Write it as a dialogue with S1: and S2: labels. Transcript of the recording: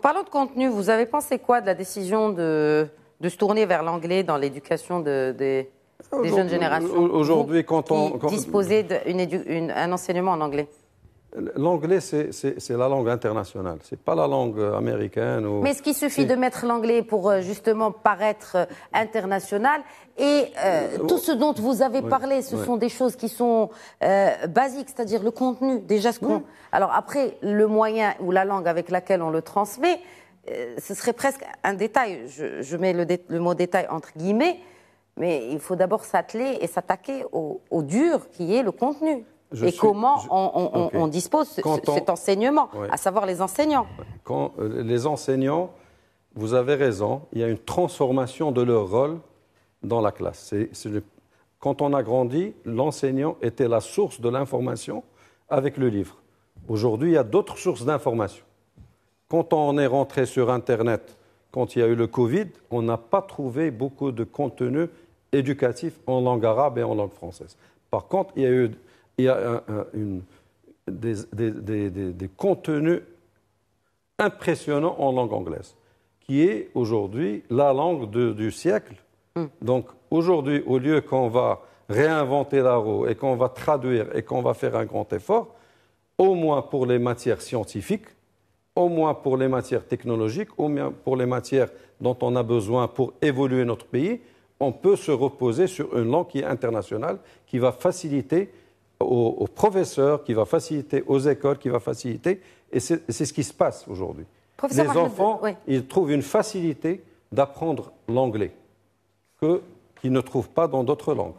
S1: parlant de contenu, vous avez pensé quoi de la décision de se tourner vers l'anglais dans l'éducation des jeunes générations?
S2: Aujourd'hui, quand on
S1: disposez d'un enseignement en anglais.
S2: L'anglais, c'est la langue internationale. C'est pas la langue américaine.
S1: Mais est-ce qu'il suffit de mettre l'anglais pour justement paraître international? Et tout ce dont vous avez parlé, ce sont des choses qui sont basiques, c'est-à-dire le contenu. Déjà, alors après, le moyen ou la langue avec laquelle on le transmet, ce serait presque un détail. Je mets le mot détail entre guillemets, mais il faut d'abord s'atteler et s'attaquer au dur qui est le contenu. Comment on dispose cet enseignement, à savoir les enseignants.
S2: Quand les enseignants, vous avez raison, il y a une transformation de leur rôle dans la classe. Quand on a grandi, l'enseignant était la source de l'information avec le livre. Aujourd'hui, il y a d'autres sources d'information. Quand on est rentré sur Internet, quand il y a eu le Covid, on n'a pas trouvé beaucoup de contenu éducatif en langue arabe et en langue française. Par contre, il y a des contenus impressionnants en langue anglaise, qui est aujourd'hui la langue du siècle. Donc aujourd'hui, au lieu qu'on va réinventer la roue et qu'on va traduire et qu'on va faire un grand effort, au moins pour les matières scientifiques, au moins pour les matières technologiques, au moins pour les matières dont on a besoin pour évoluer notre pays, on peut se reposer sur une langue qui est internationale, qui va faciliter aux professeurs, qui va faciliter aux écoles, qui va faciliter, et c'est ce qui se passe aujourd'hui. Les enfants, ils trouvent une facilité d'apprendre l'anglais qu'ils ne trouvent pas dans d'autres langues.